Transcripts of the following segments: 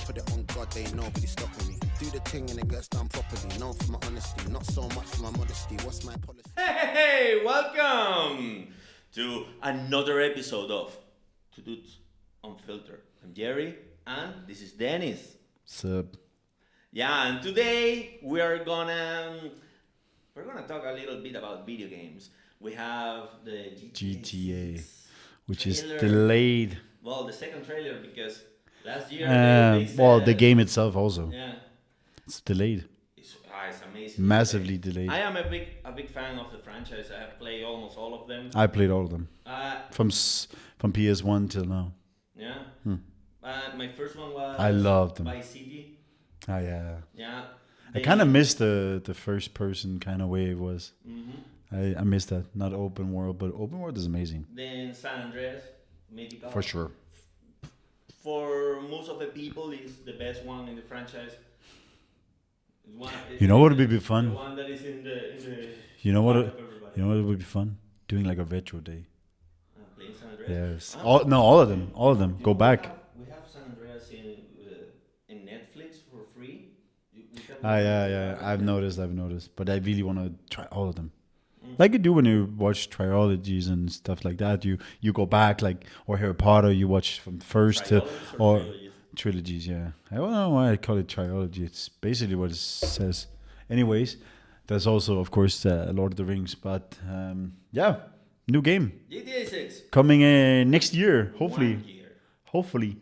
put it on God, they ain't nobody stopping me. Do the thing and it gets done properly. Known for my honesty, not so much for my modesty. What's my policy? Hey, welcome to another episode of Two Dudes Unfiltered. I'm Jerry, and this is Dennis. Sup? Yeah, and today we're gonna talk a little bit about video games. We have the GTA, which trailer. is delayed. Well, the second trailer because last year they said, well, the game itself also. Yeah, It's delayed. it's amazing. Massively delayed. I am a big fan of the franchise. I have played almost all of them. I played all of them from PS1 till now. Yeah. My first one was I loved them. Vice City. Oh yeah. Yeah. I kind of missed the first person kind of way it was. I missed that. Not open world, but open world is amazing. Then San Andreas, maybe. For sure. For most of the people, it's the best one in the franchise. You know what would be fun? The one that is in the You know what? heart of everybody. You know what would be fun? Doing like a retro day. Playing San Andreas. Yes. All of them. All of them. Go back. We have San Andreas in Netflix for free. Yeah. I've noticed. But I really want to try all of them. Like you do when you watch trilogies and stuff like that. You go back, like, or Harry Potter, you watch from first to, or trilogies, yeah. I don't know why I call it trilogy. It's basically what it says. Anyways, there's also, of course, Lord of the Rings. But, yeah, new game. GTA 6. Coming next year, hopefully. 1 year. Hopefully.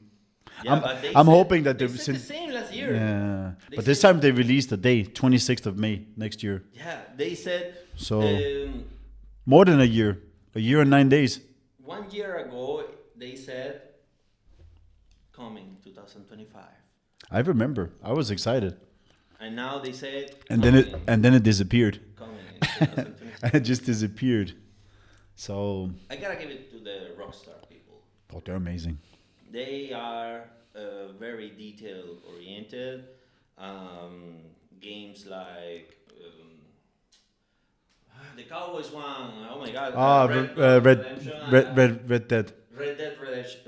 Yeah, but they I'm said- hoping that they they've said the same last year. Yeah, They but this said- time they released the day, 26th of May next year. Yeah, they said. So more than a year and 9 days. 1 year ago, they said coming 2025, I remember. I was excited, and now they said and then it disappeared. coming in 2025. It just disappeared. So I gotta give it to the Rockstar people. they're amazing. They are very detail oriented. Games like the Cowboys one. Oh my God! Red Dead. Red Dead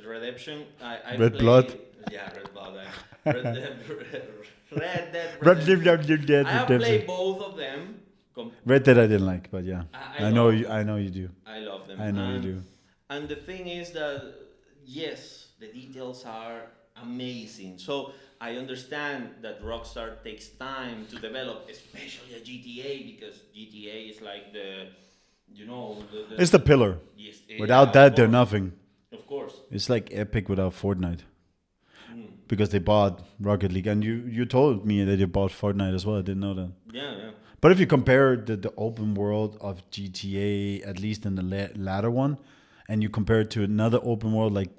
Redemption. I Red played- Blood. Yeah, Red Blood. Red Dead. Red Dead. Red Dead I have played both of them. Red Dead I didn't like, but yeah, I I know love- you. I know you do. I love them. I know you do. And the thing is that yes, the details are amazing. So I understand that Rockstar takes time to develop, especially a GTA, because GTA is like the. It's the pillar. Yes, Without yeah, that, of they're course. nothing. Of course. It's like Epic without Fortnite. Because they bought Rocket League, and you told me that you bought Fortnite as well. I didn't know that. Yeah. But if you compare the open world of GTA, at least in the latter one, and you compare it to another open world like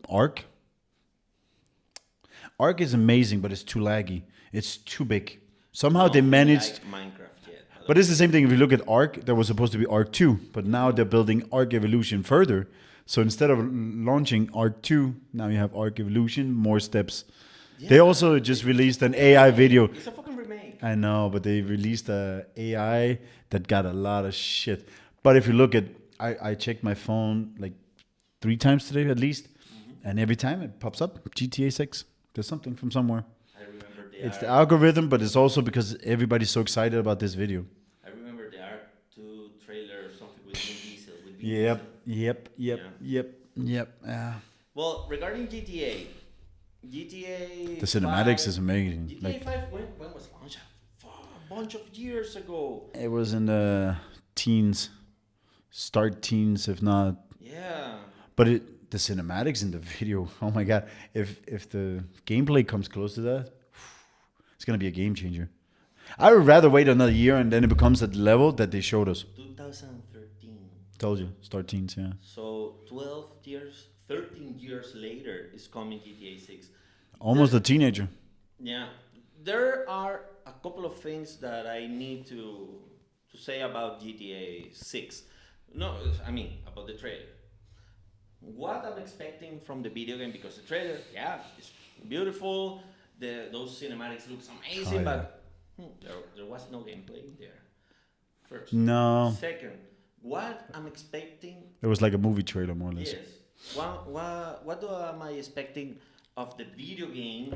Ark is amazing, but it's too laggy. It's too big. Somehow they managed. Like Minecraft yet. But it's the same thing. If you look at Ark, there was supposed to be Ark 2, but now they're building Ark Evolution further. So instead of launching Ark 2, now you have Ark Evolution, more steps. Yeah, They also just released an AI video. It's a fucking remake. I know, but they released a AI that got a lot of shit. But if you look at, I checked my phone like 3 times today at least, and every time it pops up GTA 6. There's something from somewhere. I remember It's the algorithm, but it's also because everybody's so excited about this video. I remember the Ark 2 trailer or something with Vin Diesel. Yep. Well, regarding GTA The cinematics 5, is amazing. GTA Like 5 when was launched? A bunch of years ago. it was in the teens, start teens, if not. Yeah. But the cinematics in the video, oh my god! If the gameplay comes close to that, it's gonna be a game changer. I would rather wait another year and then it becomes at the level that they showed us. 2013. Told you, start teens, yeah. So 13 years later is coming GTA 6. Almost a teenager. Yeah. There are a couple of things that I need to say about GTA 6. No, I mean about the trailer. What I'm expecting from the video game, because the trailer, yeah, it's beautiful. Those cinematics looks amazing, Oh, yeah. but there was no gameplay there. First. No, Second, what I'm expecting. it was like a movie trailer more or less. Yes. What am I expecting of the video game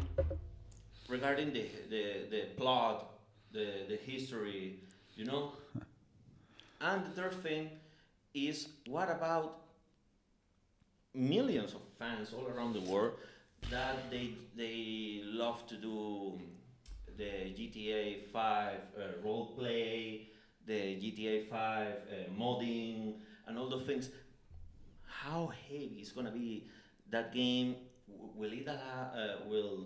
regarding the plot, the history, you know. And the third thing is, what about millions of fans all around the world that they love to do the GTA 5 role play, the GTA 5 modding, and all those things. How heavy is gonna be that game? Will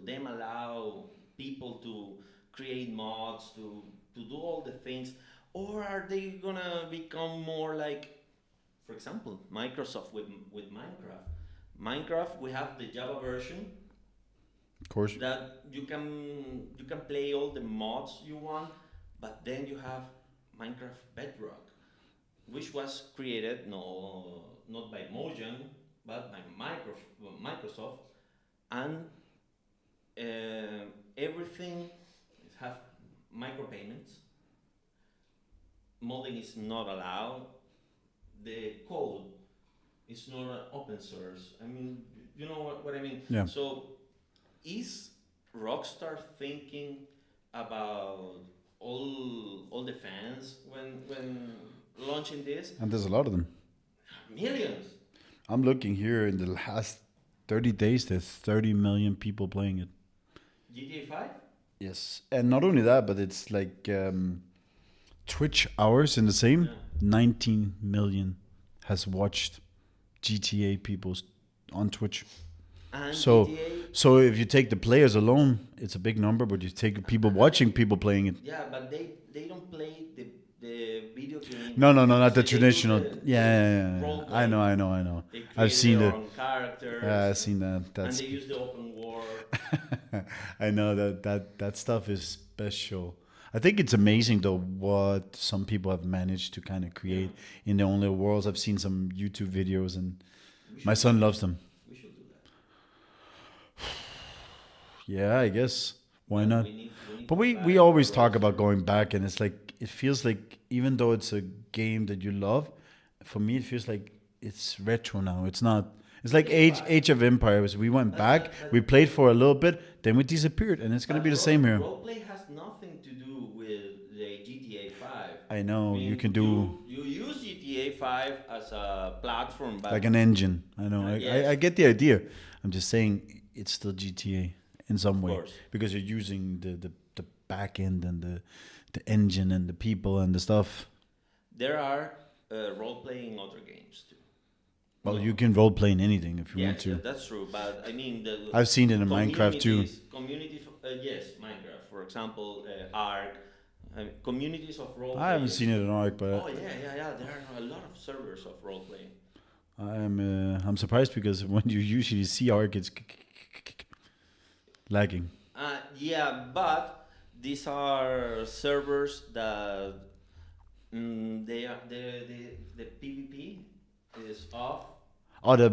them allow people to create mods to do all the things, or are they gonna become more like, for example, Microsoft with Minecraft? Minecraft, we have the Java version Of course. that you can play all the mods you want, but then you have Minecraft Bedrock, which was created not by Mojang but by Microsoft, and everything have micropayments. Modding is not allowed. The code is not open source. I mean, you know what I mean? Yeah. So, is Rockstar thinking about all the fans when launching this? And there's a lot of them. Millions. I'm looking here in the last 30 days, there's 30 million people playing it. GTA 5? Yes. And not only that, but it's like Twitch hours in the same. Yeah. 19 million has watched GTA people on Twitch. And So, GTA, so if you take the players alone, it's a big number. But you take people watching people playing it. yeah, but they don't play the video game. No, not the They do traditional. the Yeah. role I play. know. They create I've seen their it. own characters. Yeah, I've seen that. And That's. they use the open world. I know that stuff is special. I think it's amazing though what some people have managed to kind of create in their own little worlds. I've seen some YouTube videos and my son loves them. We should do that. Yeah, I guess. Why But not? we need But to we buy always a talk roster. about going back, and it's like it feels like even though it's a game that you love, for me it feels like it's retro now. It's not. It's like Age of Empires. We went back, we played for a little bit, then we disappeared, and it's gonna be the same here. Roleplay has nothing to do with the GTA 5. I know I mean, you can do You use GTA 5 as a platform, but like an engine. I know. Yes. I get the idea. I'm just saying it's still GTA in some way course. because you're using the back end and the engine and the people and the stuff. there are role-playing in other games too. Well, you can role play in anything if you want Yeah, to. that's true. But I mean, I've seen it in Minecraft too. Communities, yes, Minecraft, for example, Ark, communities of role. I haven't seen it in Ark, but Oh yeah. There are a lot of servers of role playing. I'm surprised because when you usually see Ark, it's lagging. Yeah, but these are servers that they are the PvP is off. Oh, the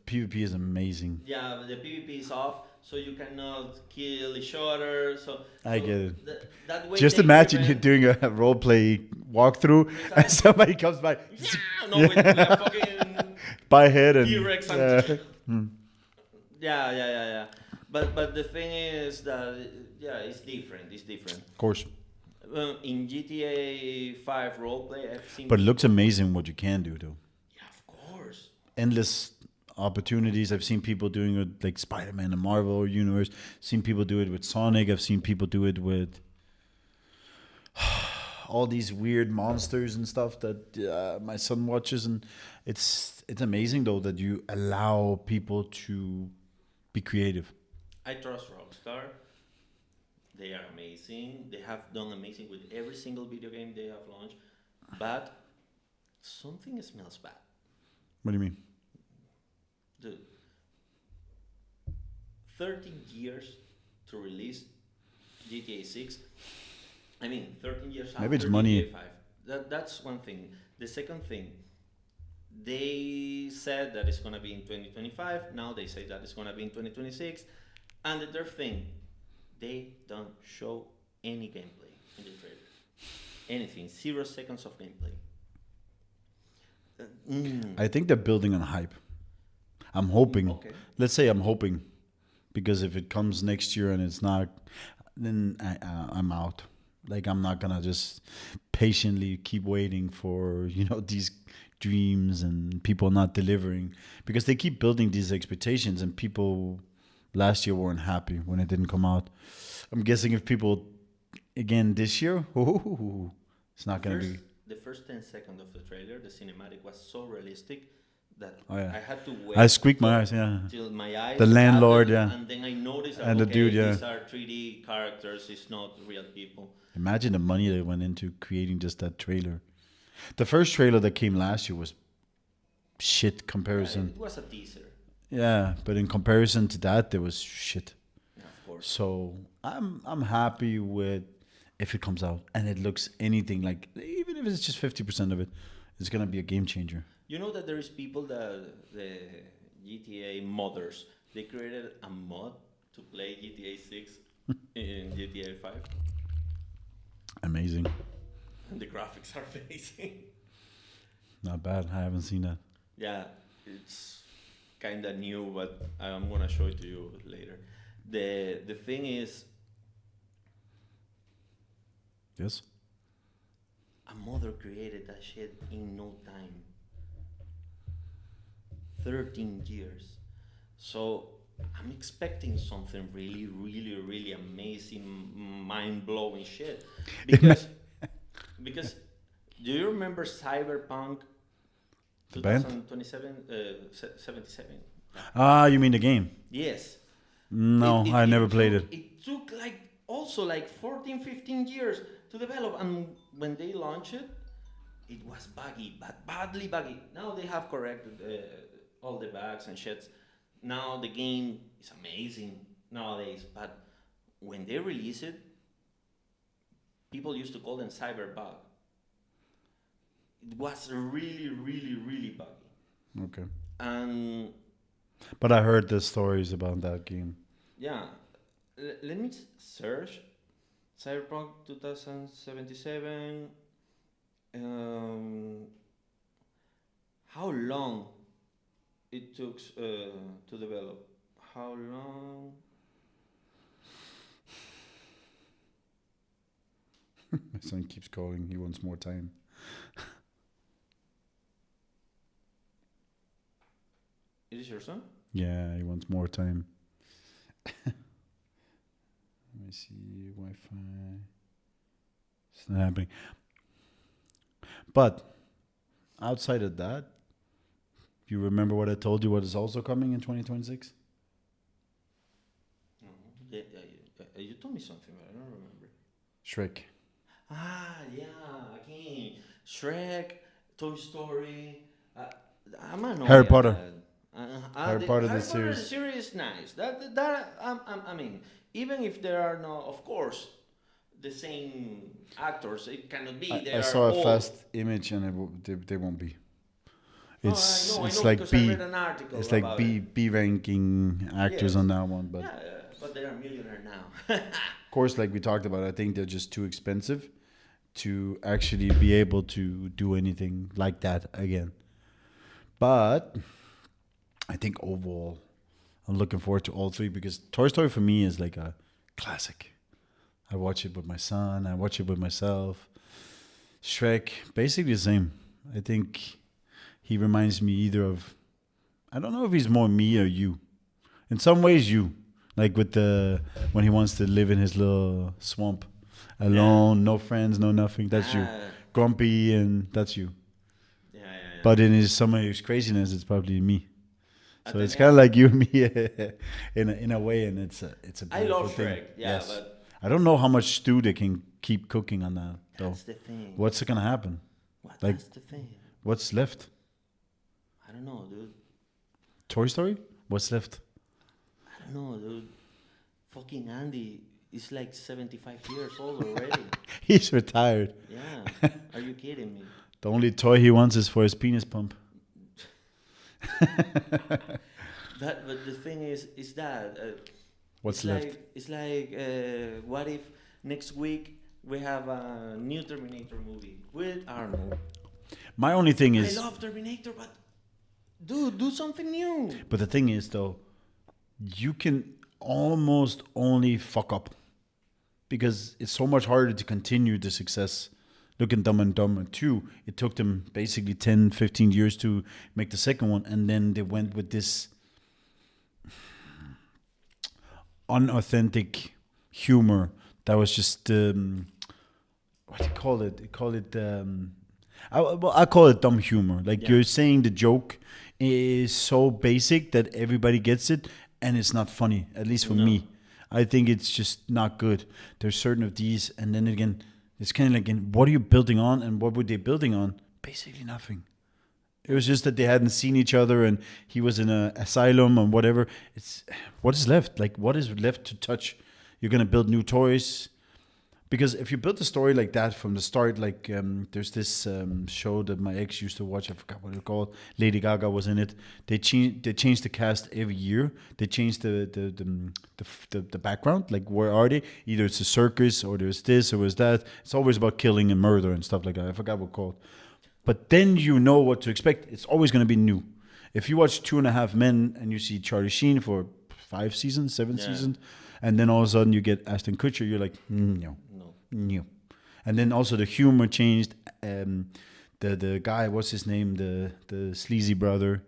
PvP is amazing. Yeah, the PvP is off, so you cannot kill each other. So I get it. That way Just they imagine you prevent- doing a role play walkthrough and somebody comes by, Yeah, no, with a fucking by head and T-Rex and yeah. But the thing is that it's different. It's different. of course. In GTA 5 roleplay, I've seen. But it looks amazing what you can do though. Yeah, of course. Endless opportunities. I've seen people doing it like Spider-Man and Marvel Universe. Seen people do it with Sonic. I've seen people do it with all these weird monsters and stuff that my son watches, and it's amazing though that you allow people to be creative. I trust Rockstar. They are amazing. They have done amazing with every single video game they have launched. But something smells bad. What do you mean? Dude, 13 years to release GTA 6. I mean, 13 years Maybe it's after money. GTA 5. That's one thing. The second thing, they said that it's going to be in 2025. Now they say that it's going to be in 2026. And the third thing, they don't show any gameplay in the trailer. Anything. 0 seconds of gameplay. I think they're building on hype. I'm hoping. Okay. Let's say I'm hoping, because if it comes next year and it's not, then I'm out. Like, I'm not gonna just patiently keep waiting for these dreams and people not delivering, because they keep building these expectations and people last year weren't happy when it didn't come out. I'm guessing if people again this year, it's not gonna be. The first 10 seconds of the trailer, the cinematic was so realistic that Oh, yeah. I had to wait. I squeaked my eyes, yeah. Till my eyes. The landlord, started, yeah. And then I noticed that, And the dude, yeah. these are 3D characters, it's not real people. Imagine the money that went into creating just that trailer. The first trailer that came last year was shit comparison. It was a teaser. Yeah, but in comparison to that, there was shit. Yeah, of course. So I'm happy with if it comes out and it looks anything like, even if it's just 50% of it, it's gonna be a game changer. You know that there is people that the GTA modders, they created a mod to play GTA 6 in GTA 5. Amazing. And the graphics are amazing. Not bad. I haven't seen that. Yeah, it's kind of new, but I'm gonna show it to you later. The thing is, Yes. a modder created that shit in no time. 13 years. So I'm expecting something really, really, really amazing, mind-blowing shit. Because do you remember Cyberpunk The band? 77? Ah, you mean the game? Yes. No, I never played it. It took also 14, 15 years to develop, and when they launched it, it was buggy, but badly buggy. Now they have corrected all the bugs and shits. Now the game is amazing nowadays, but when they release it, people used to call them cyberbug. It was really, really, really buggy. Okay. And But I heard the stories about that game. yeah, let me search Cyberpunk 2077. How long it took to develop? How long? My son keeps calling. He wants more time. Is this your son? Yeah, he wants more time. Let me see. Wi-Fi. It's not happening. But outside of that, you remember what I told you? What is also coming in 2026? Yeah, you told me something, but I don't remember. Shrek. Yeah, again, Shrek, Toy Story. I'm annoyed. Harry Potter. Harry Potter, the Potter series. series is nice. I mean, even if there are no, of course, the same actors, it cannot be. I saw a fast image and they won't be. It's I know, like because I B. read an article It's like about B ranking actors Yes. on that one, but Yeah, but they are millionaire now. of course, like we talked about, I think they're just too expensive to actually be able to do anything like that again. But I think overall, I'm looking forward to all three because Toy Story for me is like a classic. I watch it with my son. I watch it with myself. Shrek, basically the same. I think he reminds me either of, I don't know if he's more me or you. In some ways, you. Like with when he wants to live in his little swamp alone, no friends, no nothing. That's you. Grumpy, and that's you. Yeah. But in some of his craziness, it's probably me. At So the it's kind of like you and me in a way, and it's a I beautiful love thing. Shrek, yeah, Yes. but I don't know how much stew they can keep cooking on that though. that's the thing. What's gonna happen? What? like- That's the thing. What's left? I don't know, dude. Toy Story? What's left? I don't know, dude. Fucking Andy is like 75 years old already. He's retired. Yeah. Are you kidding me? The only toy he wants is for his penis pump. But the thing is that What's it's left? It's like what if next week we have a new Terminator movie with Arnold? My only thing is, I love Terminator, but dude, do something new. but the thing is though, you can almost only fuck up because it's so much harder to continue the success. Look at Dumb and Dumber 2. It took them basically 10, 15 years to make the second one. And then they went with this unauthentic humor that was just, what do you call it? I call it dumb humor. Like you're saying the joke is so basic that everybody gets it. And it's not funny, at least for me. I think it's just not good. There's certain of these. And then again, it's kind of like, what are you building on? And what were they building on? Basically nothing. It was just that they hadn't seen each other and he was in an asylum and whatever. It's what is left? Like, what is left to touch? You're going to build new toys. Because if you build a story like that from the start, like there's this show that my ex used to watch. I forgot what it called. Lady Gaga was in it. They changed the cast every year. They changed the background. Like where are they? Either it's a circus or there's this or there's that. It's always about killing and murder and stuff like that. I forgot what it's called. But then you know what to expect. It's always going to be new. If you watch 2.5 Men and you see Charlie Sheen for 5 seasons, 7 seasons, and then all of a sudden you get Ashton Kutcher, you're like, no. And then also the humor changed. The guy, what's his name? The sleazy brother,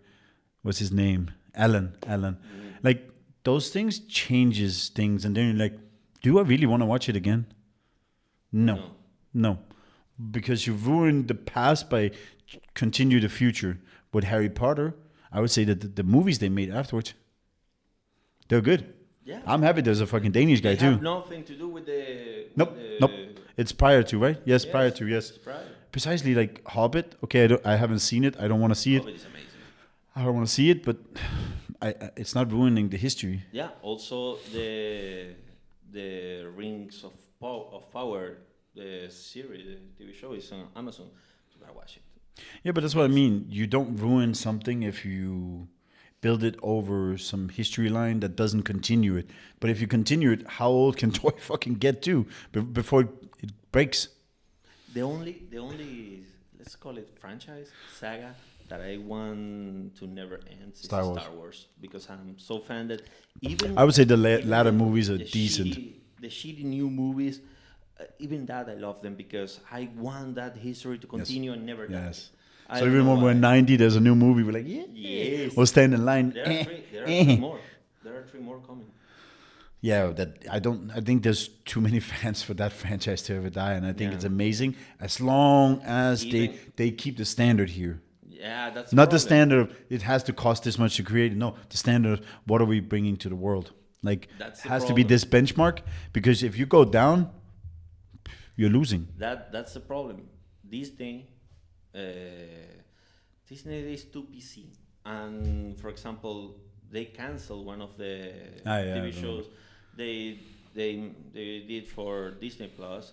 what's his name? Alan. Like those things changes things, and then you're like, do I really want to watch it again? No, because you ruined the past by continue the future. With Harry Potter, I would say that the movies they made afterwards, they're good. Yeah. I'm happy there's a fucking Danish guy They have too. nothing to do with the... Nope. It's prior to, right? Yes, prior to, yes. It's prior. Precisely like Hobbit. Okay, I haven't seen it. I don't want to see it. Hobbit is amazing. I don't want to see it, but it's not ruining the history. Yeah, also the Rings of Power, the series, the TV show is on Amazon. You gotta watch it. Yeah, but that's what I mean. You don't ruin something if you build it over some history line that doesn't continue it. But if you continue it, how old can Toy fucking get to before it breaks? The only let's call it franchise saga that I want to never end is Star Wars because I'm so fan that even I would say the latter movies are decent. The shitty new movies, even that I love them because I want that history to continue and never die. Yes. So even when we're 90, there's a new movie. We're like, yes. We'll stand in line. There are three more. There are 3 more coming. Yeah, I think there's too many fans for that franchise to ever die, and I think it's amazing as long as they keep the standard here. Yeah, that's not the standard of it has to cost this much to create. No, the standard of what are we bringing to the world? Like it has to be this benchmark because if you go down, you're losing. That's the problem. Disney is too PC, and for example, they canceled one of the TV shows they did for Disney Plus.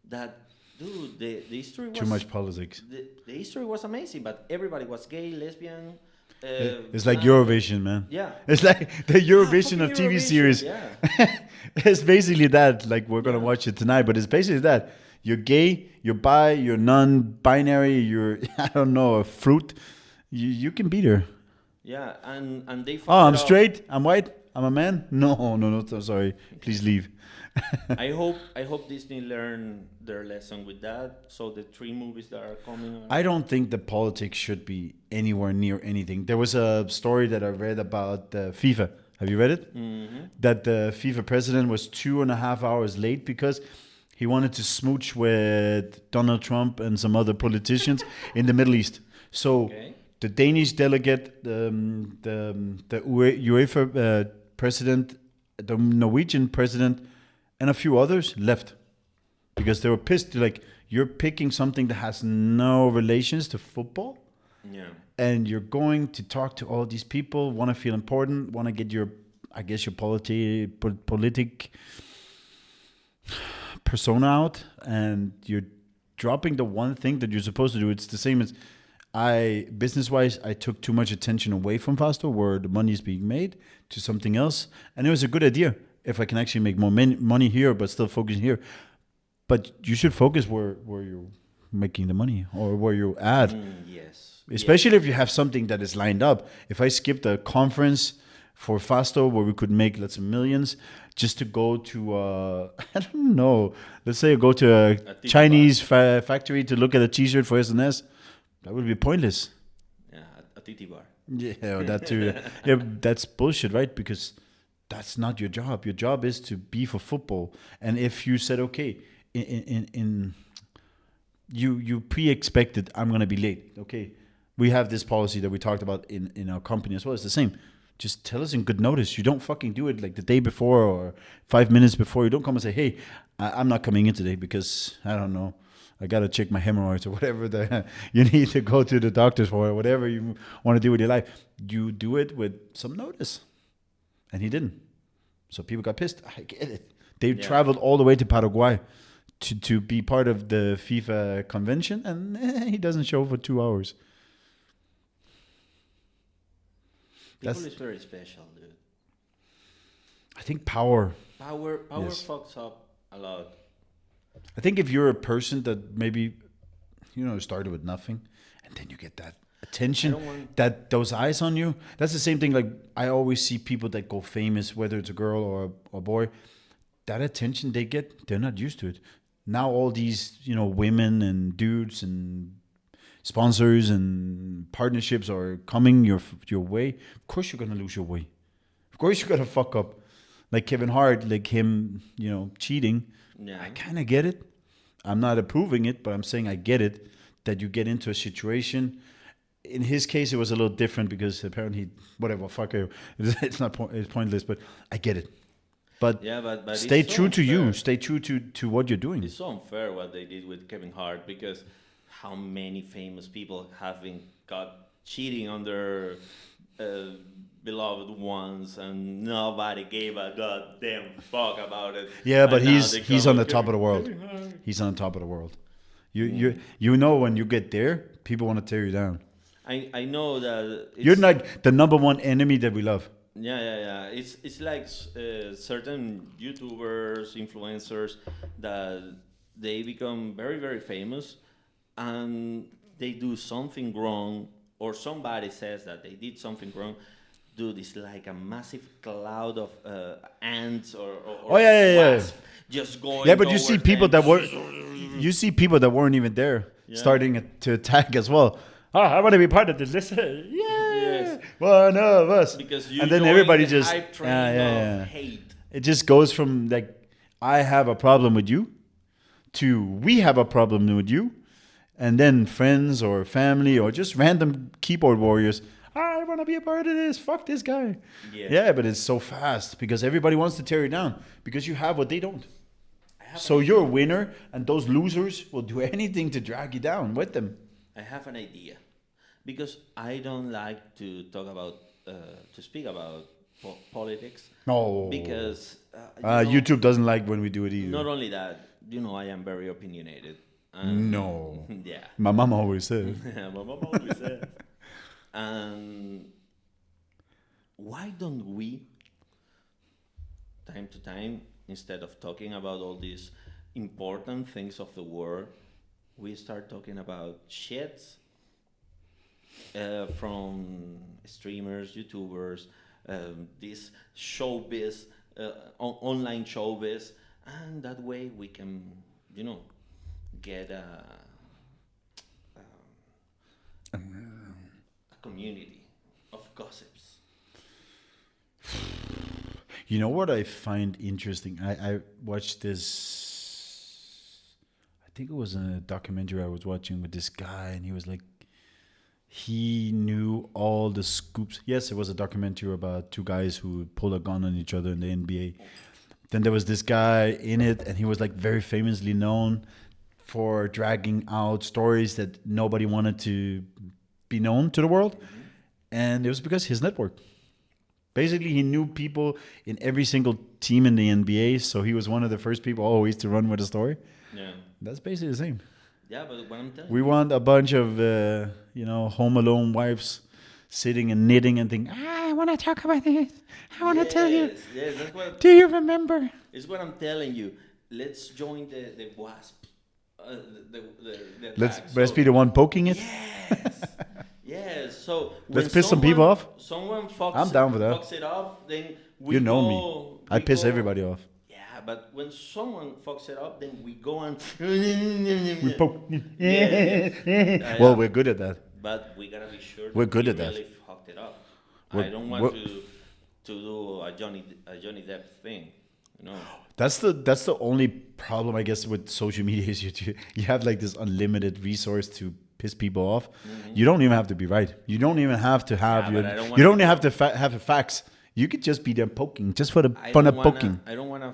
That dude, the history was too much politics. The history was amazing, but everybody was gay, lesbian. It's like Eurovision, man. Yeah, it's like the Eurovision of TV series. Yeah, it's basically that. Like we're gonna watch it tonight, but it's basically that. You're gay, you're bi, you're non-binary, you're I don't know, a fruit. You can be there. Yeah, and they. I'm straight. I'm white. I'm a man. No. Sorry. Please leave. I hope Disney learned their lesson with that. So the 3 movies that are coming. I don't think the politics should be anywhere near anything. There was a story that I read about FIFA. Have you read it? Mm-hmm. That the FIFA president was 2.5 hours late because he wanted to smooch with Donald Trump and some other politicians in the Middle East. So the Danish delegate, the UEFA president, the Norwegian president, and a few others left because they were pissed. They're like, you're picking something that has no relations to football. Yeah. And you're going to talk to all these people, want to feel important, want to get your politic persona out, and you're dropping the one thing that you're supposed to do. It's the same as business-wise, I took too much attention away from Fasto, where the money is being made, to something else. And it was a good idea if I can actually make more money here, but still focus here. But you should focus where you're making the money or where you're at. Yes. Especially if you have something that is lined up. If I skipped a conference for Fasto, where we could make lots of millions, just to go to I don't know, let's say go to a titty Chinese factory to look at a T-shirt for SNS, that would be pointless. Yeah, a titty bar. Yeah, that too. Yeah, that's bullshit, right? Because that's not your job. Your job is to be for football. And if you said, okay, in you pre-expected, I'm gonna be late. Okay, we have this policy that we talked about in our company as well. It's the same. Just tell us in good notice. You don't fucking do it like the day before or 5 minutes before. You don't come and say, hey, I'm not coming in today because, I don't know, I got to check my hemorrhoids or whatever you need to go to the doctors for, or whatever you want to do with your life. You do it with some notice. And he didn't. So people got pissed. I get it. They traveled all the way to Paraguay to be part of the FIFA convention, and he doesn't show for 2 hours. People is very special, dude. I think power. Power Yes. fucks up a lot. I think if you're a person that maybe, started with nothing, and then you get that attention, that those eyes on you, that's the same thing. Like I always see people that go famous, whether it's a girl or a boy, that attention they get, they're not used to it. Now all these, women and dudes and sponsors and partnerships are coming your way. Of course you're gonna lose your way. Of course you're gonna fuck up. Like Kevin Hart, like him, cheating. Yeah. I kind of get it. I'm not approving it, but I'm saying I get it. That you get into a situation. In his case, it was a little different because apparently, whatever, fuck it. It's pointless, but I get it. But, but stay it's so true to you. unfair. Stay true to what you're doing. It's so unfair what they did with Kevin Hart, because how many famous people have been caught cheating on their beloved ones, and nobody gave a goddamn fuck about it. Yeah, but And now he's they he's come on the with top of the world. Kevin Hart. He's on the top of the world. You know when you get there, people want to tear you down. I know that You're like the number one enemy that we love. Yeah. It's like certain YouTubers, influencers that they become very, very famous, and they do something wrong, or somebody says that they did something wrong. Dude, it's like a massive cloud of ants or wasps just going. Yeah, but you see towards people them. that weren't even there starting to attack as well. Oh, I want to be part of this. Listen, Yes. one of us. Because you and then join everybody the just hype train of hate. It just goes from like I have a problem with you to we have a problem with you, and then friends or family or just random keyboard warriors. I want to be a part of this. Fuck this guy. Yeah, but it's so fast because everybody wants to tear you down because you have what they don't. So you're a winner, and those losers will do anything to drag you down with them. I have an idea, because I don't like to talk about, to speak about politics. No. Because YouTube doesn't like when we do it either. Not only that, I am very opinionated. No. Yeah. My mom always said. My mom always said. And why don't we, time to time, instead of talking about all these important things of the world, we start talking about shits from streamers, YouTubers, this showbiz, online showbiz, and that way we can, get a community of gossips. You know what I find interesting? I watched this, I think it was a documentary I was watching with this guy, and he was like, he knew all the scoops. Yes, it was a documentary about two guys who pulled a gun on each other in the NBA. Then there was this guy in it, and he was like very famously known for dragging out stories that nobody wanted to be known to the world. Mm-hmm. And it was because his network. Basically, he knew people in every single team in the NBA, so he was one of the first people always to run with a story. Yeah. That's basically the same. Yeah, but what I'm telling We want a bunch of, home alone wives sitting and knitting and thinking, I want to talk about this. I want to tell you. Yes, that's what. Do you remember? It's what I'm telling you. Let's join the wasp. Let's be the one poking it. Yes. Yes. So Let's piss some people off. Someone fucks. I'm down with that. Fucks it up, then we You know go, me. I piss go- everybody off. Yeah, but when someone fucks it up, then we go and We poke. Yeah. Well, we're good at that. But we gotta be sure. We're that good we at that. really fucked it up. We're- I don't want to do a Johnny Depp thing. You know. That's the only problem, I guess, with social media is you have like this unlimited resource to piss people off. You don't even have to be right. You don't even have to have Yeah, but I don't you don't wanna- even have to have the facts. You could just be there poking, just for the I fun don't of wanna- poking. I don't wanna.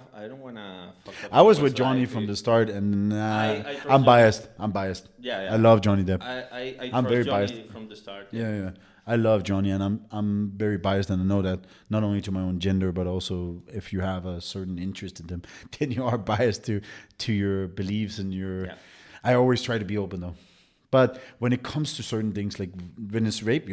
Fuck up I was people's with Johnny life. from the start, and I trust I'm you. biased. I'm biased. Yeah, yeah. I love Johnny Depp. I I'm trust very Johnny biased. from the start. Yeah. I love Johnny, and I'm very biased, and I know that not only to my own gender, but also if you have a certain interest in them, then you are biased to your beliefs and your. Yeah. I always try to be open though, but when it comes to certain things like when it's rape,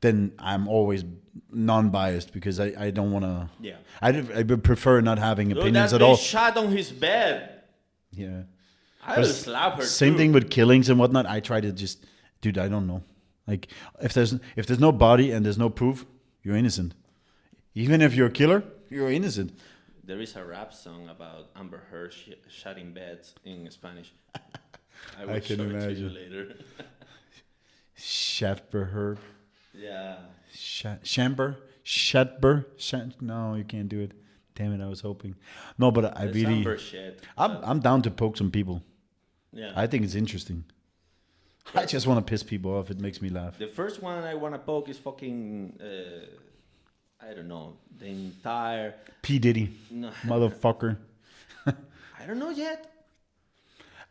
then I'm always non-biased because I don't want to. Yeah. I would prefer not having Look, opinions that at all. bitch shot on his bed. Yeah. I But would slap her. Same too. thing with killings and whatnot. I try to just, dude, I don't know. Like, if there's no body and there's no proof, you're innocent. Even if you're a killer, you're innocent. There is a rap song about Amber Heard shutting beds in Spanish. I will can show it to you imagine. later. Shatber, Yeah. Shamber, Shatber. No, you can't do it. Damn it, I was hoping. No, but I That's really, Amber shit. I'm down to poke some people. Yeah. I think it's interesting. I just want to piss people off. It makes me laugh. The first one I want to poke is fucking, I don't know, the entire... P. Diddy, No, motherfucker. I don't know yet.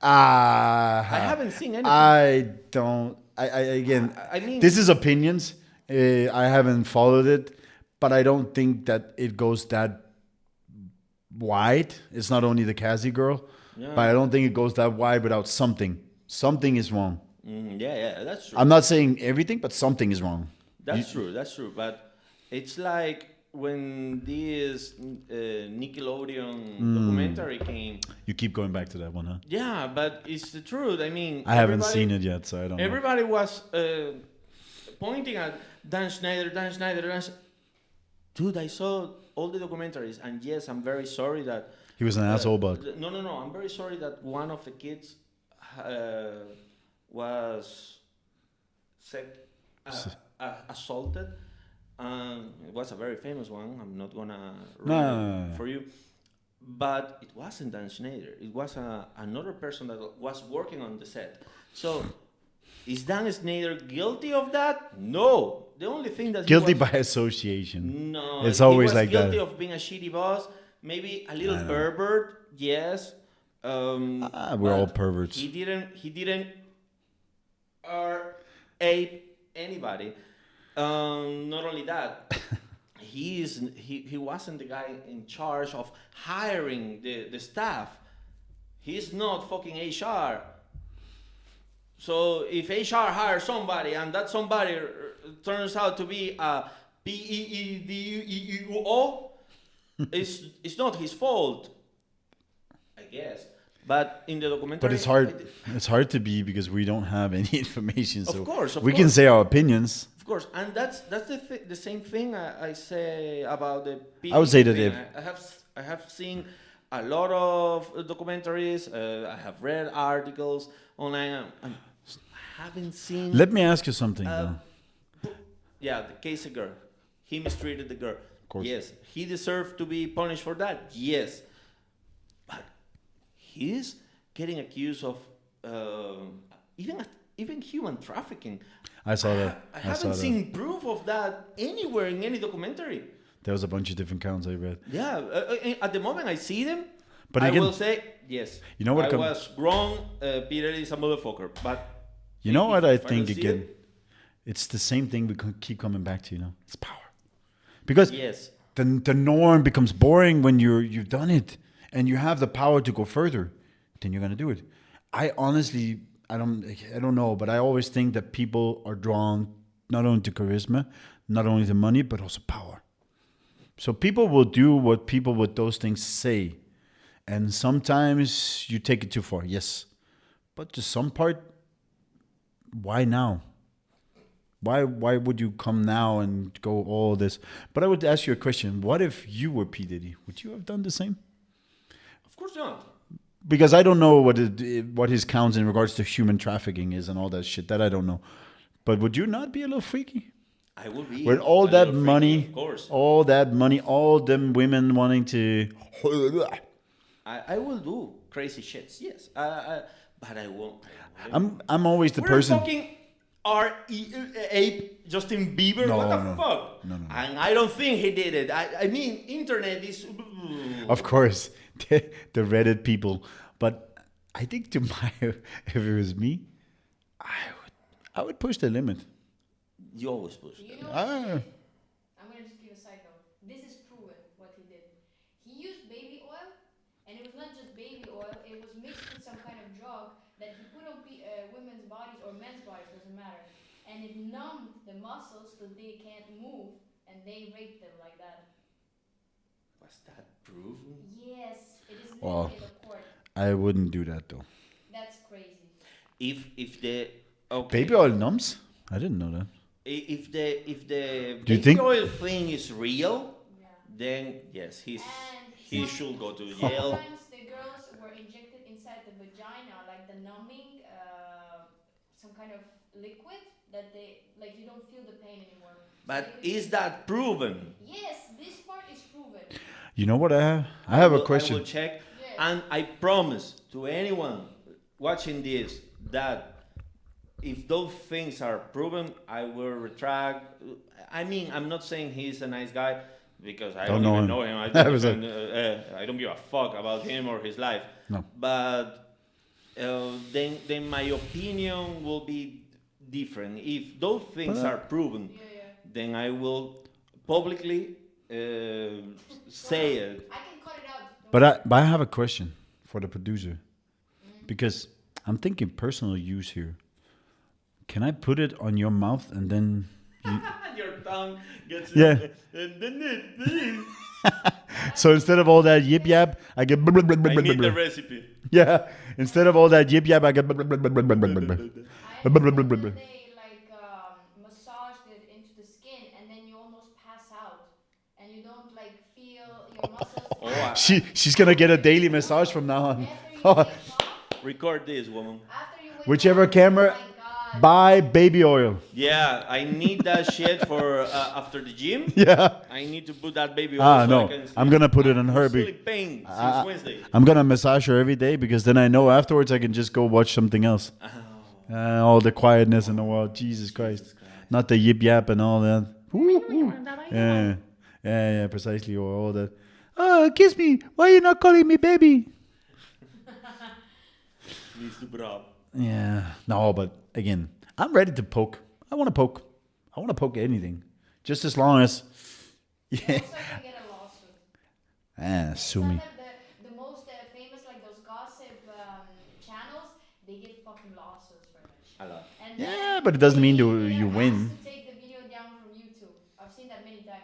I I haven't seen anything. I don't. I again. I mean... This is opinions. I haven't followed it, but I don't think that it goes that wide. It's not only the Cassie girl, Yeah. but I don't think it goes that wide without something. Something is wrong. Yeah, that's true. I'm not saying everything, but something is wrong. That's true. But it's like when this Nickelodeon documentary came. You keep going back to that one, huh? Yeah, but it's the truth. I mean, I haven't seen it yet, so I don't know. Everybody was pointing at Dan Schneider. Dude, I saw all the documentaries, and yes, I'm very sorry that He was an asshole, but no. I'm very sorry that one of the kids was assaulted. It was a very famous one. I'm not gonna ruin it for you, but it wasn't Dan Schneider. It was another person that was working on the set. So, is Dan Schneider guilty of that? No. The only thing that guilty he was, by association. no, It's always he was like that. guilty of being a shitty boss. Maybe a little pervert. Yes. We're all but perverts. He didn't ape anybody. Not only that, he wasn't the guy in charge of hiring the staff. He's not fucking HR. So if HR hires somebody and that somebody turns out to be a PEEDEO, it's not his fault, I guess. But in the documentary, But it's hard. It's hard to be because we don't have any information. So Of course, we can say our opinions. Of course, and that's the same thing I say about the PEED I would say that thing. if I have seen a lot of documentaries. I have read articles online. I haven't seen. Let me ask you something though. Yeah, the Casey girl. He mistreated the girl. Of course. Yes, he deserved to be punished for that. Yes, but he's getting accused of even human trafficking. I saw that. I saw haven't that. seen proof of that anywhere in any documentary. There was a bunch of different counts I read. Yeah, at the moment I see them, But I again- will say yes. You know what I com- was wrong. Peter is a motherfucker. But You know what I think don't see again? it- It's the same thing we keep coming back to. You know, it's power. Because Yes. the norm becomes boring when you've done it and you have the power to go further. Then you're gonna do it. I honestly, I don't know, but I always think that people are drawn not only to charisma, not only to money, but also power. So people will do what people with those things say, and sometimes you take it too far. Yes, but to some part, why now? Why would you come now and go all this? But I would ask you a question. What if you were P. Diddy? Would you have done the same? Of course not. Because I don't know what his counts in regards to human trafficking is and all that shit. That I don't know. But would you not be a little freaky? I will be. With all a that little money, freaky, of course. all that money, all them women wanting to... I will do crazy shits, yes. But I won't. I'm always the We're person... fucking ape Justin Bieber. No, what the no. fuck? No. And I don't think he did it. I mean, internet is. Of course, the Reddit people. But I think if it was me, I would push the limit. You always push. You know what Ah. he did? I'm gonna just give a side note. This is proven what he did. He used baby oil, and it was not just baby oil. It was mixed with some kind of drug that he put on women's bodies or men's bodies, doesn't matter. And it numbed the muscles so they can't move, and they raped them like that. Was that proven? Yes, it is Well, literally in the court. I wouldn't do that though. That's crazy. If the okay. Baby oil numbs? I didn't know that. If the Do you baby think- oil thing is real, Yeah. then yes, he And should go to jail. sometimes the girls were injected inside the vagina, like the numbing, some kind of liquid that they like. You don't feel the pain anymore. So But they could- is that proven? Yes, this part is proven. You know what I have? I have a I will question. check, Yes. and I promise to anyone watching this that if those things are proven, I will retract. I mean, I'm not saying he's a nice guy because I don't know even him. know him. I was I don't give a fuck about him or his life. No. But then my opinion will be different. If those things But, are proven, Yeah. then I will publicly say it. I can cut it out. Don't But I have a question for the producer. Because I'm thinking personal use here. Can I put it on your mouth and then... Your tongue gets Yeah. and then it. So instead of all that yip yap, I get... I need the recipe. Yeah. Instead of all that yip yap, I get... I understand when they like massaged it into the skin, and then you almost pass out, and you don't like feel your muscles. She's gonna get a daily massage from now on. After you wake up, Record this, woman. after you wake Whichever up, camera, oh my God. buy baby oil. Yeah, I need that shit for after the gym. Yeah. I need to put that baby on. No. I'm gonna put it on her. I'm still in pain since Wednesday. I'm gonna massage her every day because then I know afterwards I can just go watch something else. All the quietness in the world. Jesus Christ. Not the yip yap and all that. Yeah, precisely. Or all that. Oh, kiss me. Why are you not calling me baby? Needs to drop. Yeah. No, but again, I'm ready to poke. I want to poke. I want to poke anything. Just as long as... You Yeah. also can get a lawsuit. Sue me. Some of the most famous, like those gossip channels, they get fucking lawsuits for that shit. A lot. And Yeah, then but it doesn't mean they you are win. asked to take the video down from YouTube. I've seen that many times.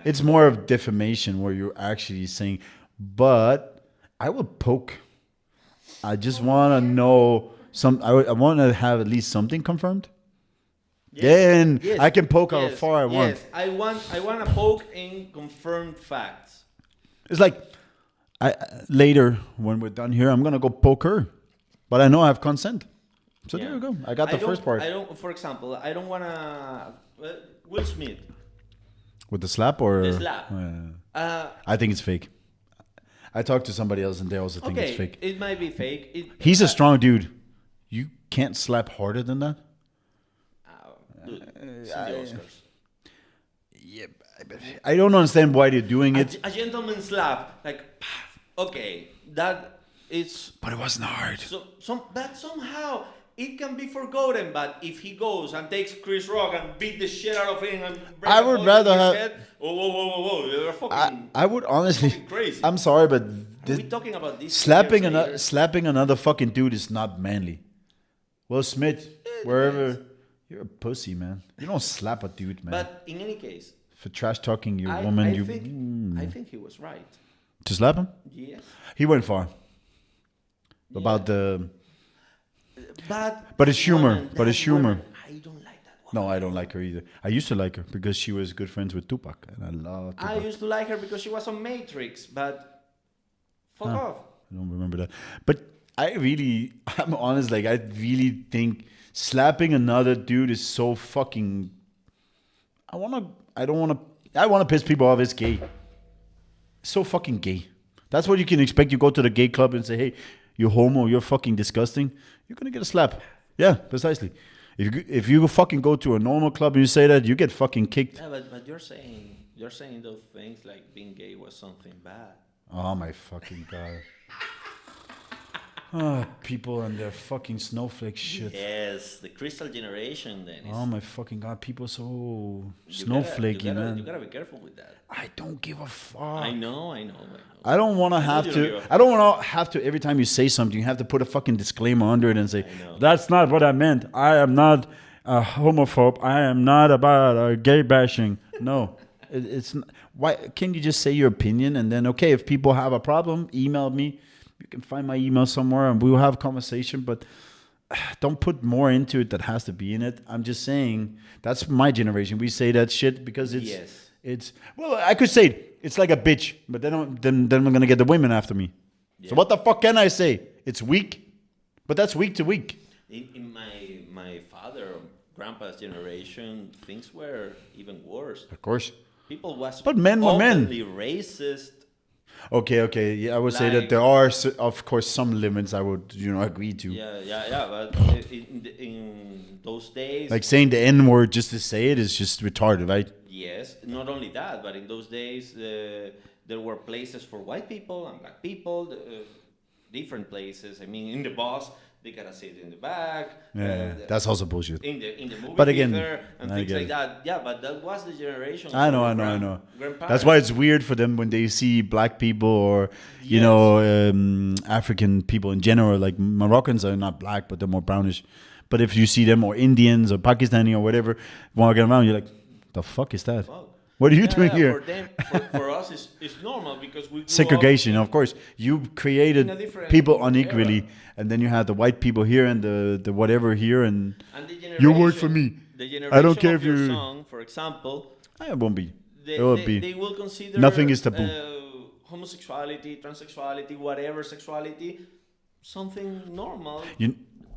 It's more of defamation where you're actually saying, but I will poke. I just want to know I want to have at least something confirmed. Then I can poke how far I want. Yes, I want to poke in confirmed facts. It's like later when we're done here, I'm gonna go poke her, but I know I have consent. So there you go. I got the first part. I don't. For example, I don't want to. Will Smith. With the slap or The slap. I think it's fake. I talked to somebody else and they also think it's fake. It might be fake. He's a strong dude. You can't slap harder than that. Dude, it's in the Oscars. Yeah, I don't understand why they're doing it. A gentleman slap, like, okay, that is. But it wasn't hard. But somehow it can be forgotten. But if he goes and takes Chris Rock and beat the shit out of him and break I a would hole rather in his have- head, whoa, you're fucking. I would honestly. fucking crazy. I'm sorry, but Are we talking about this? slapping years later? slapping another fucking dude is not manly. Will Smith, wherever, you're a pussy, man. You don't slap a dude, man. But in any case, For trash talking your I woman, think he was right. to slap him. Yes. He went far. About the. But it's humor. woman, But it's that humor. woman, I don't like that No, I don't like her either. I used to like her because she was good friends with Tupac, and I love Tupac. I used to like her because she was on Matrix, but fuck off. I don't remember that. But I'm honest, like, I really think slapping another dude is so fucking... I want to piss people off. It's gay. So fucking gay. That's what you can expect. You go to the gay club and say, hey, you're homo, you're fucking disgusting. You're going to get a slap. Yeah, precisely. If you fucking go to a normal club and you say that, you get fucking kicked. Yeah, but you're saying those things like being gay was something bad. Oh my fucking god. Oh, people and their fucking snowflake shit. Yes, the crystal generation then. Oh my fucking god, people so You snowflakey, gotta, man. You gotta be careful with that. I don't give a fuck. I know. I don't want to have you don't give to. a fuck. I don't want to have to. Every time you say something, you have to put a fucking disclaimer under it and say, know. "That's not what I meant. I am not a homophobe. I am not about gay bashing." No, it's. Why can't you just say your opinion and then okay? If people have a problem, email me. You can find my email somewhere and we will have a conversation. But don't put more into it that has to be in it. I'm just saying that's my generation. We say that shit because it's. Yes. It's well, I could say it's like a bitch, but then I'm gonna get the women after me. Yeah. So what the fuck can I say? It's weak, but that's week to week. In my father, grandpa's generation, things were even worse. Of course, people was but men were men. Racist. Okay, yeah, I would say that there are, of course, some limits I would agree to. Yeah, but in those days, like saying the N word just to say it is just retarded, right? Yes, not only that, but in those days there were places for white people and black people, different places. I mean, in the bus, they gotta sit in the back. Yeah, that's also bullshit. In the movie but again, theater and things like that. Yeah, but that was the generation. I know. That's why it's weird for them when they see black people or African people in general. Like Moroccans are not black, but they're more brownish. But if you see them or Indians or Pakistani or whatever walking around, you're like, the fuck is that? Well, what are you doing here? For them, for us, it's normal because we grew segregation. up Of course, you created people unequally, era. And then you have the white people here and the whatever here, and you work for me. I don't care if you're. Song, for example, it won't be. They will consider nothing is taboo. Homosexuality, transsexuality, whatever sexuality, something normal.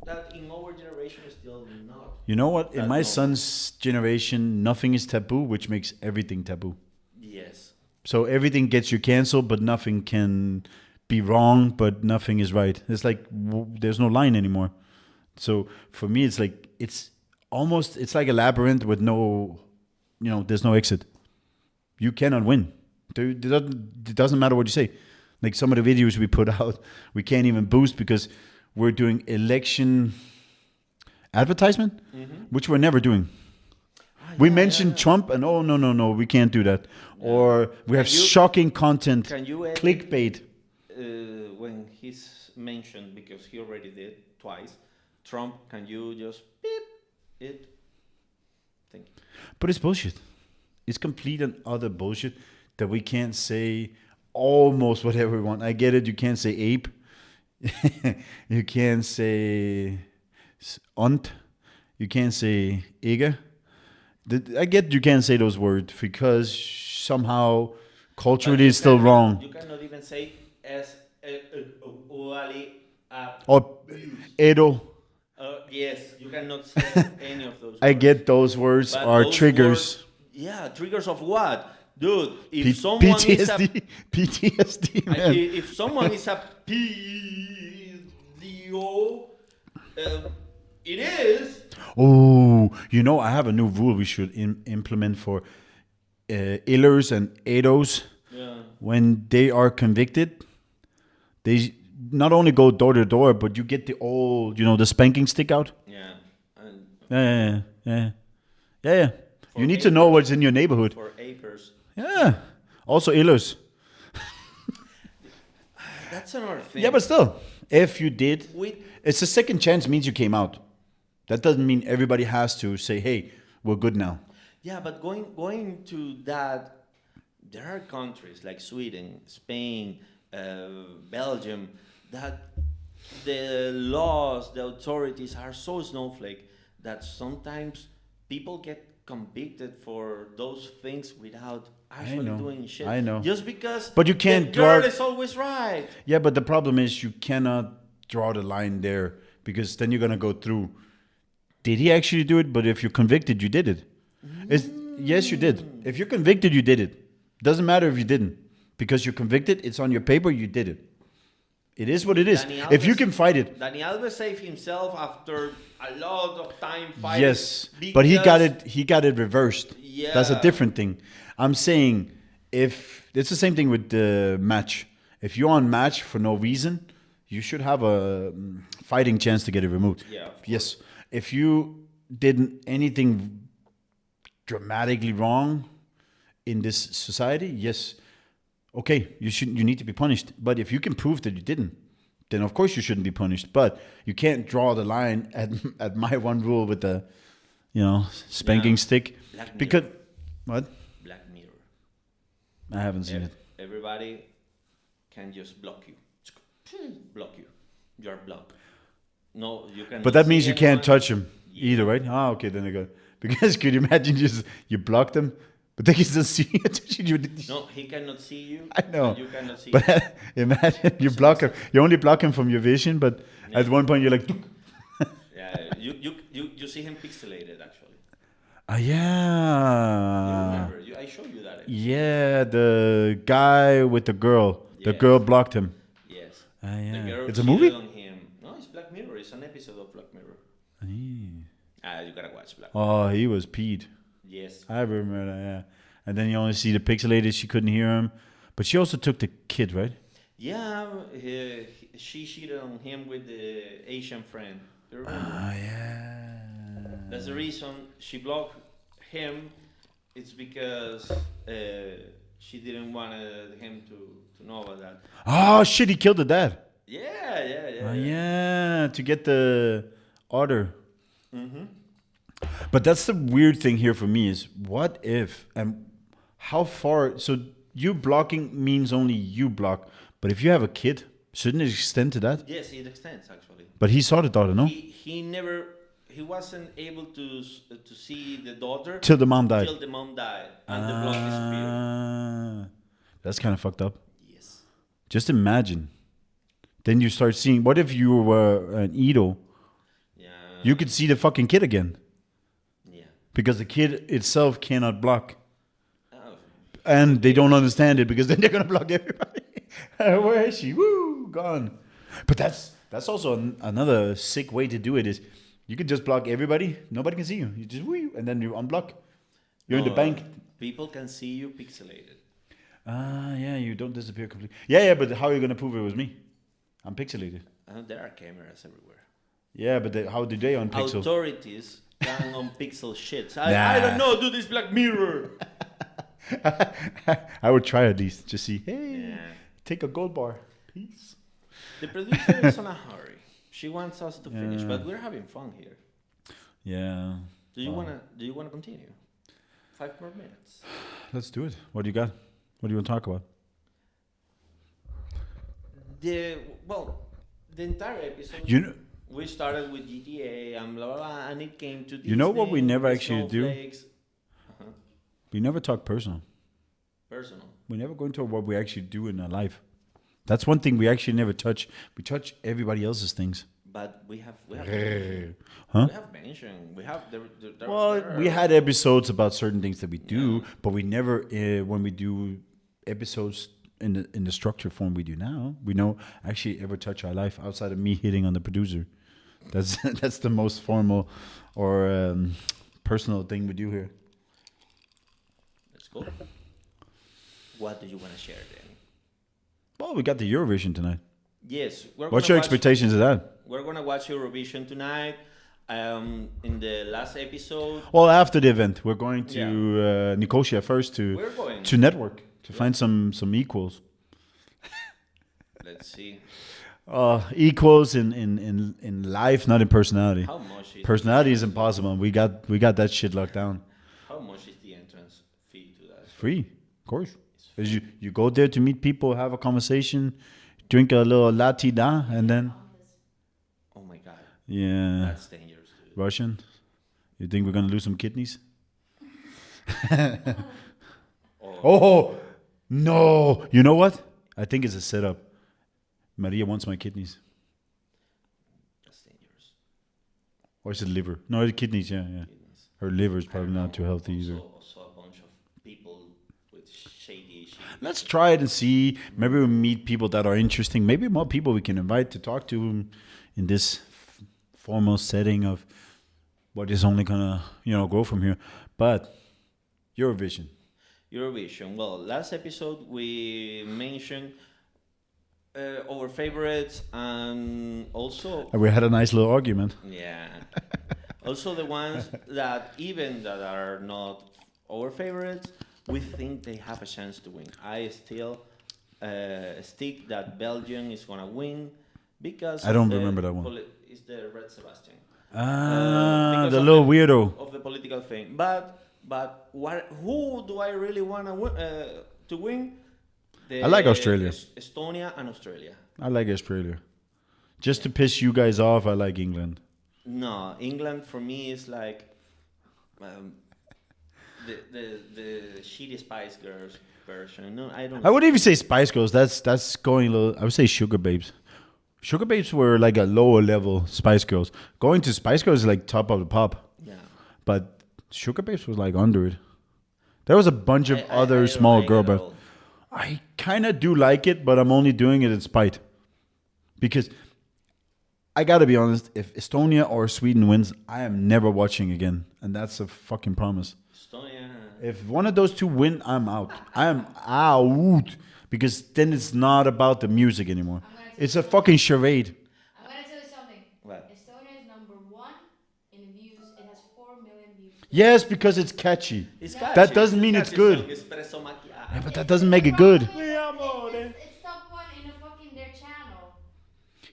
That in our generation is still not. You know what? In my son's generation, nothing is taboo, which makes everything taboo. Yes. So everything gets you canceled, but nothing can be wrong, but nothing is right. It's like there's no line anymore. So for me, it's like it's like a labyrinth with no, there's no exit. You cannot win. It doesn't matter what you say. Like some of the videos we put out, we can't even boost because we're doing election advertisement, which we're never doing. We mentioned Trump and no, we can't do that. Yeah. Or we have shocking content, clickbait. When he's mentioned, because he already did twice, Trump, can you just beep it? Thank you. But it's bullshit. It's complete and utter bullshit that we can't say almost whatever we want. I get it. You can't say ape. You can't say ont. You can't say ikke. I get you can't say those words because somehow culturally it's still wrong. You cannot even say as or edo. Yes, you cannot say any of those words. I get those words are triggers. Triggers of what? Dude, if someone PTSD, PTSD, man. If someone is a PDO, it is. Oh, I have a new rule we should implement for illers and edos. Yeah. When they are convicted, they not only go door to door, but you get the old, the spanking stick out. Yeah. Yeah. You need to know what's in your neighborhood. For apers. Yeah. Also illers. That's another thing. Yeah, but still, if you did, it's a second chance means you came out. That doesn't mean everybody has to say, hey, we're good now. Yeah, but going to that, there are countries like Sweden, Spain, Belgium, that the laws, the authorities are so snowflake that sometimes people get convicted for those things without actually know. doing shit. I know. Just because But you can't the girl draw- is always right. Yeah, but the problem is you cannot draw the line there because then you're gonna go through. Did he actually do it? But if you're convicted, you did it. Yes, you did. If you're convicted, you did it. Doesn't matter if you didn't, because you're convicted. It's on your paper. You did it. It is what it is. Dani If you Alves- can fight it, Dani Alves saved himself after a lot of time fighting. yes. But he got it. He got it reversed. Yeah. That's a different thing. I'm saying if it's the same thing with the match. If you're on match for no reason, you should have a fighting chance to get it removed. Yeah, of course. Yes. If you did anything dramatically wrong in this society, yes, okay, you need to be punished. But if you can prove that you didn't, then of course you shouldn't be punished. But you can't draw the line at my one rule with the, spanking Yeah. stick. Black Mirror. Because what? Black Mirror. I haven't seen it. Everybody can just block you. Block you. You're blocked. No, you can. But that means you can't touch him either, right? Ah, okay, then I got. Because could you imagine you block them, but they can still see you touching you? No, he cannot see you. I know. And you cannot see. But imagine you block him. You only block him from your vision, but at one point you're like, Yeah, you see him pixelated actually. ah, You yeah, remember? I showed you that. yeah, the guy with the girl. The Yes. girl blocked him. Yes. Ah, The yeah. girl It's a cheated movie. on him. No, it's Black Mirror. It's an episode of Black Mirror. You gotta watch Black Mirror. Oh, he was peed. Yes. I remember that. Yeah, and then you only see the pixelated. She couldn't hear him, but she also took the kid, right? Yeah, she cheated on him with the Asian friend. You remember? Ah, yeah. That's the reason she blocked him. It's because she didn't want him to know about that. Oh shit! He killed the dad. Yeah. Oh, yeah, to get the order. Mm-hmm. But that's the weird thing here for me is what if and how far. So you blocking means only you block, but if you have a kid, shouldn't it extend to that? Yes, it extends actually. But he saw the daughter, no? He wasn't able to see the daughter Till the mom died. till the mom died and the block disappeared. Ah, that's kind of fucked up. Yes. Just imagine. Then you start seeing. What if you were an Edo? Yeah. You could see the fucking kid again Yeah. because the kid itself cannot block. Oh, And they don't understand it because then they're gonna block everybody. Where is she? Woo, gone. But that's also another sick way to do it. Is you can just block everybody. Nobody can see you. You just woo, and then you unblock. You're in the bank. People can see you pixelated. Ah, yeah, you don't disappear completely. Yeah, but how are you gonna prove it was me? I'm pixelated. There are cameras everywhere. Yeah, but how do they unpixel? Authorities can on pixel shit. Nah. I don't know. Do this Black Mirror. I would try at least. Just see. Hey, Yeah. take a gold bar. Peace. The producer is in a hurry. She wants us to finish, Yeah. but we're having fun here. Yeah. Do you Wow. wanna continue? 5 more minutes. Let's do it. What do you got? What do you want to talk about? The entire episode. You know, We started with GTA and blah blah blah, and it came to Disney. You know what we never the actually do? snowflakes. we never talk personal. Personal. We never go into what we actually do in our life. That's one thing we actually never touch. We touch everybody else's things. But we have Huh? we have mentioned we have there Well, there we are- had episodes about certain things that we do, but we never, when we do episodes in the structure form we do now, we know actually ever touch our life outside of me hitting on the producer. That's that's the most formal or personal thing we do here. Let's go. What do you want to share then? Well, we got the Eurovision tonight. Yes, What's your expectations of that? We're gonna watch Eurovision tonight. In the last episode, Well, after the event, we're going to Nicosia first we're going. to network to find some equals. Let's see Equals in life, not in personality. how much is Personality is impossible. We got that shit locked down. how much is the entrance fee to that? Free, of course. As you go there to meet people, have a conversation, drink a little latte da, and then Oh my god, yeah, that's dangerous, dude. Russian. You think we're gonna lose some kidneys? Or Oh no! You know what? I think it's a setup. Maria wants my kidneys, that's dangerous. or is it liver? No, it's kidneys. Yeah, yeah. Kidneys. Her liver is I probably don't not too know, healthy either. Also a bunch of people with shady. Let's try it and see. Maybe we meet people that are interesting. Maybe more people we can invite to talk to in this formal setting of what is only gonna go from here. But Eurovision. Eurovision. Well, last episode we mentioned our favorites and also And we had a nice little argument. yeah, also the ones that even that are not our favorites, we think they have a chance to win. I still stick that Belgium is gonna win because I don't remember that one. It's the Red Sebastian. Ah, Because the of little weirdo. of the political thing. But who do I really want to win? I like Australia. Estonia and Australia. I like Australia. Just to piss you guys off, I like England. No, England for me is like the shitty Spice Girls version. No, I don't. I wouldn't even say Spice Girls. That's going a little. I would say Sugar Babes. Sugar Babes were like a lower level Spice Girls. Going to Spice Girls is like top of the pop. Yeah. But Sugar Babes was like under it. There was a bunch of other I don't small like girl it at bands. all. I kind of do like it, but I'm only doing it in spite. Because I gotta be honest, if Estonia or Sweden wins, I am never watching again. And that's a fucking promise. Estonia. If one of those two win, I'm out. I am out. Because then it's not about the music anymore. It's a fucking charade. I'm gonna tell you something. What? Estonia is number 1 in views. It has 4 million views. Yes, because it's catchy. It's That catchy. doesn't mean it's Catchy good. song, Espresso Macchiato. Yeah, but that doesn't make it good. It's top 1 in a fucking their channel.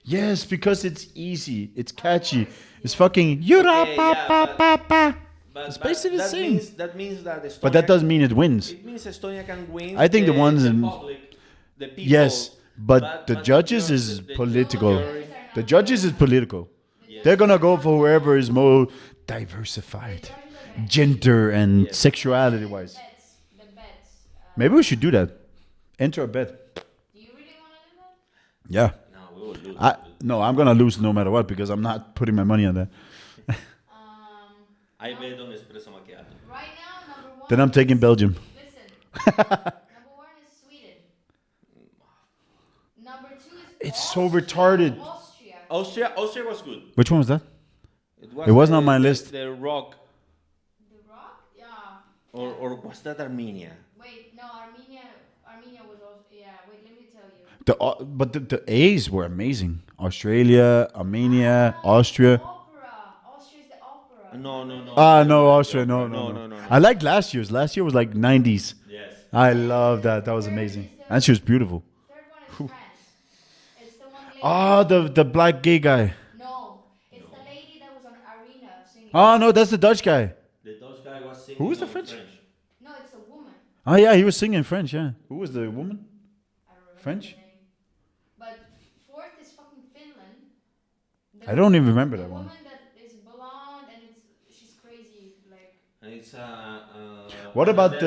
Yes, because it's easy. It's catchy. It's fucking Yura Okay, pa yeah, pa but- pa pa. But basically the that same. means that Estonia. But that doesn't mean it wins. It means Estonia can win. I think the ones in- public, the people. Yes, but the judges is political. The judges is political. They're gonna go for whoever is more diversified, gender and sexuality wise. The bets. Maybe we should do that. Enter a bet. Do you really want to do that? Yeah. No, we will lose. No, I'm gonna lose no matter what because I'm not putting my money on that. I bet on Espresso Macchiato. Right now, number 1. Then I'm taking Belgium. Listen. Number 1 is Sweden. Number 2 is. It's so Austria. retarded. Austria was good. Which one was that? It wasn't on my list. The Rock, The Rock? Yeah. or was that Armenia? Wait, no, Armenia was also. Yeah, wait, let me tell you. But the A's were amazing. Australia, Armenia, Austria. Opera. Austria's the opera. No. No, Austria, no. No. I liked last year's. Last year was like 90s. Yes. I love that. That was amazing. And she was beautiful. Third one is France. It's the one lady. The black gay guy. No, it's the lady that was on Arena singing. Oh, no, that's the Dutch guy. The Dutch guy was singing. Who was the in French? No, it's a woman. Oh, yeah, he was singing French, yeah. Who was the woman? I don't remember French? the name. But fourth is fucking Finland. I don't even remember the that one. woman that is blonde and she's crazy. Like And it's What about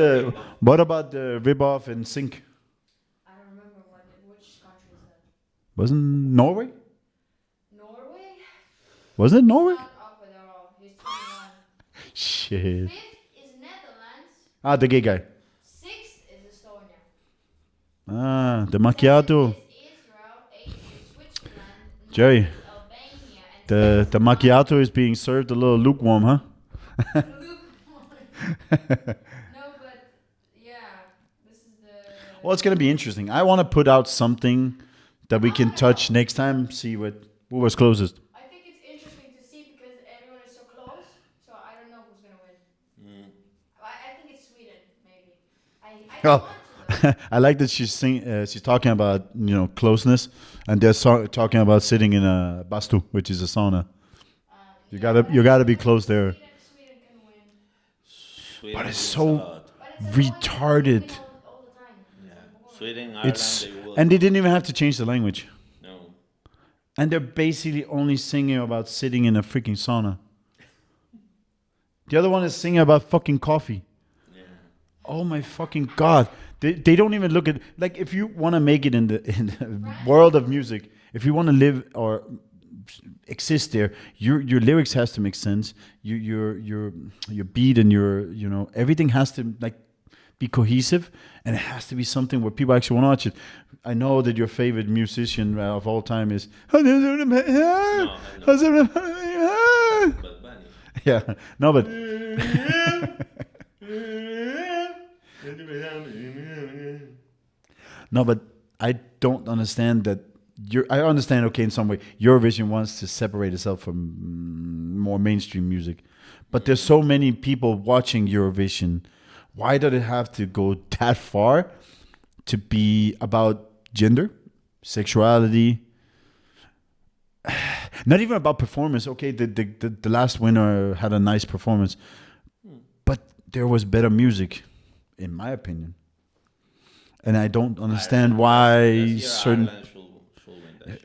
the rip-off in Sync? I don't remember which country is that. Wasn't Norway? Norway. Wasn't it Norway? Not up with at all. He's 21. Shit. Fifth is Netherlands. The gay guy. Sixth is Estonia. The Macchiato. Seventh is Israel. Eighth is Switzerland. Jerry, Ninth is Albania. And the Macchiato is being served a little lukewarm, huh? No, but yeah, this is the. Well, it's going to be interesting. I want to put out something that we can touch next time, see who was closest. I think it's interesting to see because everyone is so close. So I don't know who's gonna win. I think it's Sweden, maybe. I Well, want to. Though. I like that she's talking about closeness, and they're talking about sitting in a bastu, which is a sauna. You gotta be close there. Sweden can win. Sweden But it's wins so a lot. But it's a retarded. win all the time. Yeah. Sweden, Ireland, It's they will. and they didn't even have to change the language, No. and they're basically only singing about sitting in a freaking sauna. The other one is singing about fucking coffee. Yeah. Oh my fucking god! They don't even look at, like, if you want to make it in the world of music, if you want to live or exist there, your lyrics has to make sense. Your beat and your everything has to like be cohesive, and it has to be something where people actually want to watch it. I know that your favorite musician of all time is No, but Bunny. yeah, no, but no, but I don't understand that. I understand, okay, in some way, Eurovision wants to separate itself from more mainstream music, but there's so many people watching Eurovision. Why did it have to go that far to be about gender, sexuality? Not even about performance. Okay, the last winner had a nice performance, but there was better music, in my opinion. And I don't understand why certain.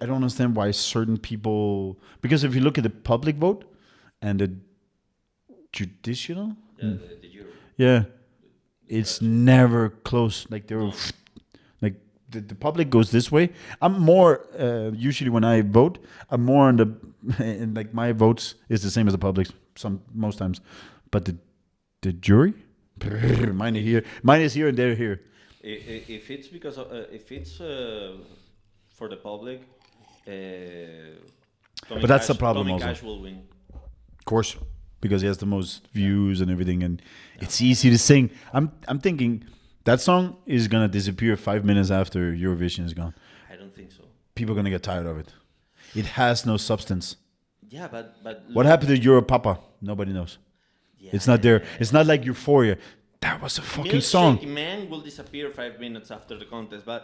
I don't understand why certain people, because if you look at the public vote and the judicial, The Euro. yeah, it's never close. Like they were, like the public goes this way. I'm more usually when I vote, I'm more on the, and like my votes is the same as the public's most times, but the jury, mine is here and they're here. If it's because of, if it's for the public, But that's the problem Tommy also. Cash will win. Of course, because he has the most views and everything, and it's easy to sing. I'm thinking that song is gonna disappear 5 minutes after Eurovision is gone. I don't think so. People are gonna get tired of it. It has no substance. Yeah, but What happened to Europapa? Nobody knows. Yeah, It's not there. It's not like Euphoria. That was a fucking song. Milkshake Man will disappear 5 minutes after the contest, but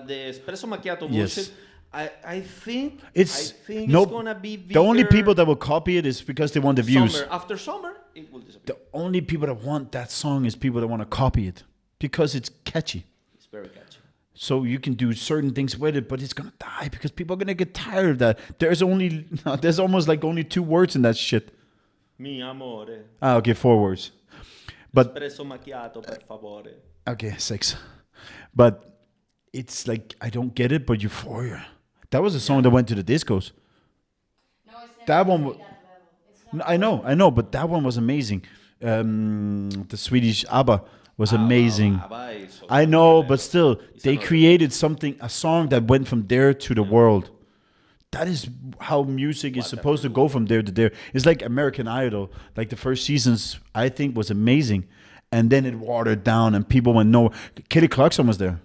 the espresso macchiato Yes. bullshit. I think It's it's no. gonna be The only bigger people that will copy it is because they want the views. After summer, it will disappear. The only people that want that song is people that want to copy it because it's catchy. It's very catchy. So you can do certain things with it, but it's gonna die because people are gonna get tired of that. There's almost like only 2 words in that shit. Mi amore, Okay, 4 words. But espresso macchiato per favore. okay, 6. But it's like I don't get it. But Euphoria, that was a song that went to the discos. No, it's never That gonna one be wa- that level. It's No, not I know, but that one was amazing. The Swedish ABBA was amazing. I know, but still, they created a song that went from there to the world. That is how music is supposed to go from there to there. It's like American Idol. Like the first seasons, I think, was amazing, and then it watered down, and people went no. Kelly Clarkson was there.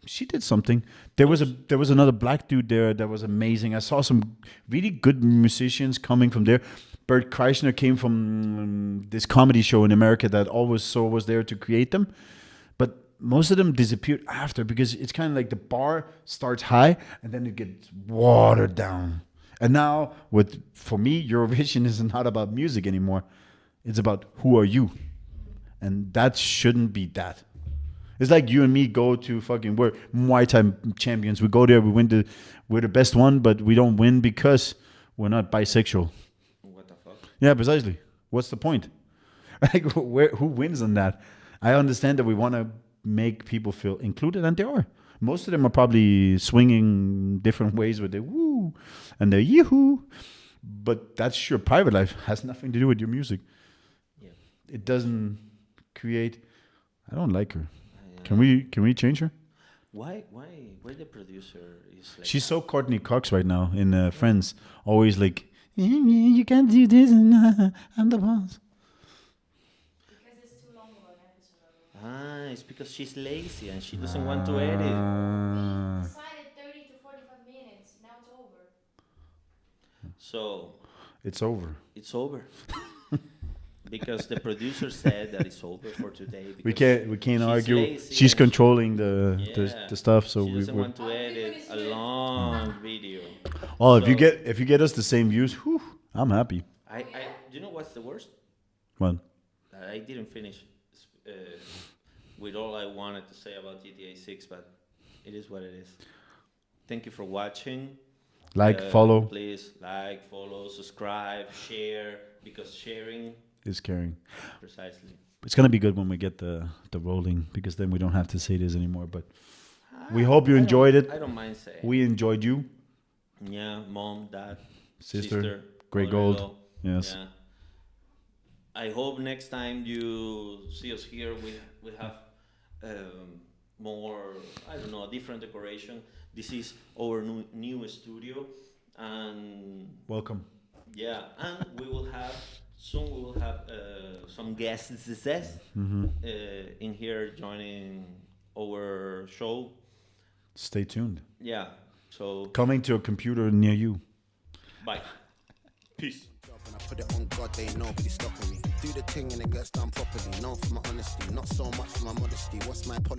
She did something. There was another black dude there that was amazing. I saw some really good musicians coming from there. Bert Kreischer came from this comedy show in America that always was there to create them. But most of them disappeared after because it's kind of like the bar starts high and then it gets watered down. And now, for me, Eurovision is not about music anymore. It's about who are you. And that shouldn't be that. It's like you and me go to we're Muay Thai champions. We go there, we're the best one, but we don't win because we're not bisexual. What the fuck? Yeah, precisely. What's the point? Like, who wins on that? I understand that we want to make people feel included, and they are. Most of them are probably swinging different ways with their woo and their yoo-hoo. But that's your private life. It has nothing to do with your music. Yeah. It doesn't create. I don't like her. Can we change her? Why the producer is like She's so Courtney Cox right now in Friends. Always like, you can't do this, and I'm the boss. because it's too long of an episode. it's because she's lazy and she doesn't want to edit. We decided 30 to 45 minutes. Now it's over. So It's over. it's over. Because the producer said that it's over for today. We because can't she's argue. lazy She's and controlling Yeah. the stuff. So she doesn't want to Our edit people a is here. long video. Oh, So- if you get us the same views, whew, I'm happy. I do you know what's the worst? Well, That I didn't finish with all I wanted to say about GTA 6, but it is what it is. Thank you for watching. Like, follow. Please like, follow, subscribe, share, because sharing, Is caring. precisely. It's gonna be good when we get the rolling, because then we don't have to say this anymore. But we hope you enjoyed it. I don't mind saying. We enjoyed you, Yeah, mom, dad, sister, Grey mother-in-law. Gold. Yes. Yeah. I hope next time you see us here, we have more, I don't know, a different decoration. This is our new studio, and Welcome. yeah, and we will have some guests in here joining our show. Stay tuned. Yeah, so Coming to a computer near you. bye. Peace. When I put it on God, there ain't nobody stopping me. Do the thing and it gets done properly. Known for my honesty, not so much for my modesty. What's my policy?